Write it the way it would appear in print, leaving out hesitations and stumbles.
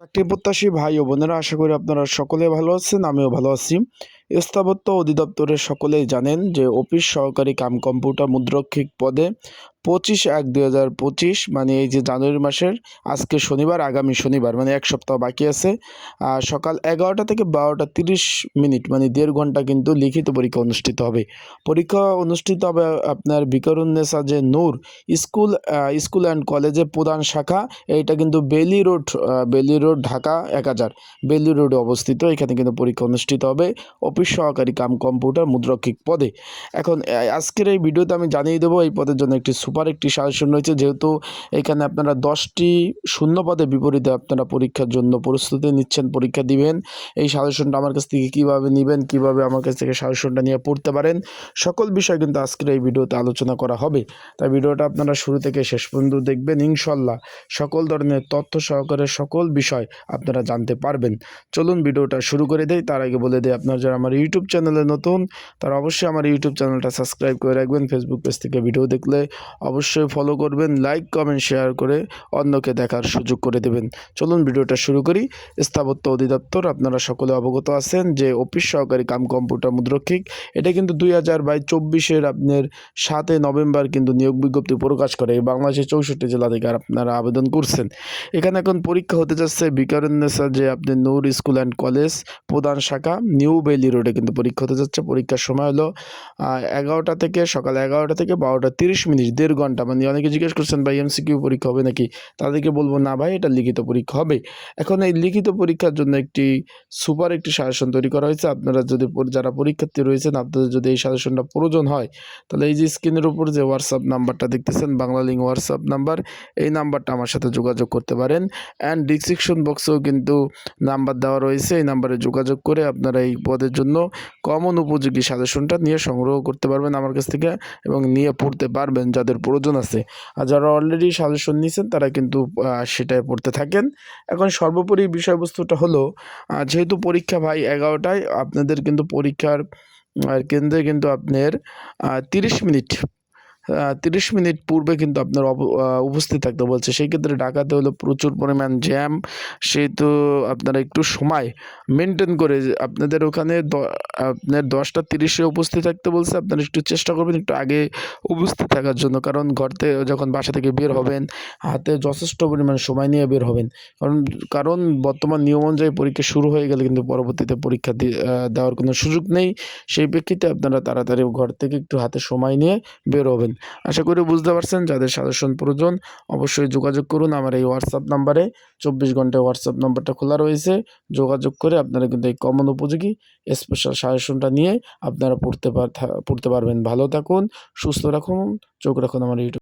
চাকরি প্রত্যাশী ভাই ও বোনেরা, আশা করি আপনারা সকলে ভালো আছেন। আমিও ভালো আছি। স্থাপত্য অধিদপ্তরের সকলেই জানেন যে অফিস সহকারী কাম কম্পিউটার মুদ্রক্ষিক পদে 25/1/2025 মানে এই যে জানুয়ারি মাসের আজকে শনিবার, আগামী শনিবার মানে এক সপ্তাহ বাকি আছে, সকাল 11টা থেকে 12টা 30 মিনিট মানে 1.5 ঘন্টা কিন্তু লিখিত পরীক্ষা অনুষ্ঠিত হবে। পরীক্ষা অনুষ্ঠিত হবে আপনার বিকারুন্নেসা যে নূর স্কুল অ্যান্ড কলেজের প্রধান শাখা, এইটা কিন্তু বেলি রোড ঢাকা 1000 বেলি রোডে অবস্থিত। এখানে কিন্তু পরীক্ষা অনুষ্ঠিত হবে অফিস সহকারী কাম কম্পিউটার মুদ্রক্ষিক পদে। এখন আজকের এই ভিডিওতে আমি জানিয়ে দেবো এই পদের জন্য একটি সাজেশন রয়েছে। যেহেতু এখানে আপনারা 10টি শূন্য পদের বিপরীতে আপনারা পরীক্ষার জন্য প্রস্তুতি নিচ্ছেন, পরীক্ষা দিবেন, এই সাজেশনটা আমার কাছ থেকে কীভাবে নেবেন, কীভাবে আমার কাছ থেকে সাজেশনটা নিয়ে পড়তে পারেন, সকল বিষয় কিন্তু আজকের এই ভিডিওতে আলোচনা করা হবে। তাই ভিডিওটা আপনারা শুরু থেকে শেষ পর্যন্ত দেখবেন। ইনশাল্লাহ সকল ধরনের তথ্য সহকারে সকল বিষয় আপনারা জানতে পারবেন। চলুন ভিডিওটা শুরু করে দেই। তার আগে বলে দেই, আপনারা যারা আমার ইউটিউব চ্যানেলে নতুন তারা অবশ্যই আমার ইউটিউব চ্যানেলটা সাবস্ক্রাইব করে রাখবেন। ফেসবুক পেজ থেকে ভিডিও দেখলে অবশ্যই ফলো করবেন, লাইক কমেন্ট শেয়ার করে অন্যকে দেখার সুযোগ করে দেবেন। চলুন ভিডিওটা শুরু করি। স্থাপত্য অধিদপ্তর, আপনারা সকলে অবগত আছেন যে অফিস সহকারী কাম কম্পিউটার মুদ্রক্ষিক, এটা কিন্তু 2024-এর আপনার 7 নভেম্বর কিন্তু নিয়োগ বিজ্ঞপ্তি প্রকাশ করে। বাংলাদেশের 64 জেলা থেকে আপনারা আবেদন করছেন। এখানে এখন পরীক্ষা হতে যাচ্ছে বিকারুন্নেসা যে আপনি নূর স্কুল অ্যান্ড কলেজ প্রধান শাখা নিউ বেলি রোডে কিন্তু পরীক্ষা হতে যাচ্ছে। পরীক্ষার সময় হলো সকাল 11টা থেকে 12টা 30 মিনিট, 1.5 ঘন্টা। মানে অনেকে জিজ্ঞেস করছেন ভাই এমসিকিউ পরীক্ষা হবে নাকি, তাদেরকে বলবো না ভাই, এটা লিখিত পরীক্ষা হবে। এখন এই লিখিত পরীক্ষার জন্য একটি সাজেশন তৈরি করা হয়েছে। আপনারা যদি যারা পরীক্ষার্থী রয়েছেন, আপনাদের যদি এই সাজেশনটা প্রয়োজন হয়, তাহলে এই যে স্ক্রিনের উপর যে হোয়াটসঅ্যাপ নাম্বারটা দেখতেছেন, বাংলা লিঙ্ক হোয়াটসঅ্যাপ নাম্বার, এই নাম্বারটা আমার সাথে যোগাযোগ করতে পারেন। অ্যান্ড ডিসক্রিপশন বক্সেও কিন্তু নাম্বার দেওয়া রয়েছে, এই নাম্বারে যোগাযোগ করে আপনারা এই পদের জন্য কমন উপযোগী সাজেশনটা নিয়ে সংগ্রহ করতে পারবেন আমার কাছ থেকে এবং নিয়ে পড়তে পারবেন যাদের প্রয়োজন আছে। আর যারা অলরেডি সাজেশন নিয়েছেন তারা কিন্তু সেটাই পড়তে থাকেন। এখন সর্বোপরি বিষয়বস্তুটা হলো, যেহেতু পরীক্ষা ভাই 11টায়, আপনাদের কিন্তু পরীক্ষার কেন্দ্রে কিন্তু আপনার 30 মিনিট পূর্বে কিন্তু আপনার উপস্থিত থাকতে বলছে। সেই ক্ষেত্রে ঢাকাতে হলো প্রচুর পরিমাণ জ্যাম, সেহেতু আপনারা একটু সময় মেনটেন করে আপনাদের ওখানে আপনার 10টা 30-এ উপস্থিত থাকতে বলছে। আপনারা একটু চেষ্টা করবেন একটু আগে উপস্থিত থাকার জন্য, কারণ যখন বাসা থেকে বের হবেন হাতে যথেষ্ট পরিমাণ সময় নিয়ে বের হবেন। কারণ বর্তমান নিয়ম অনুযায়ী পরীক্ষা শুরু হয়ে গেলে কিন্তু পরবর্তীতে পরীক্ষা দেওয়ার কোনো সুযোগ নেই। সেই প্রেক্ষিতে আপনারা তাড়াতাড়ি ঘর থেকে একটু হাতে সময় নিয়ে বের হবেন। আশা করি বুঝতে পারছেন। যাদের সাজেশন প্রয়োজন অবশ্যই যোগাযোগ করুন আমার এই হোয়াটসঅ্যাপ নাম্বারে। 24 ঘন্টায় হোয়াটসঅ্যাপ নাম্বারটা খোলা রয়েছে। যোগাযোগ করে আপনারা কিন্তু এই কমন উপযোগী স্পেশাল সাজেশনটা নিয়ে আপনারা পড়তে পারবেন। ভালো থাকুন, সুস্থ রাখুন, চোখ রাখুন আমার ইউটিউব।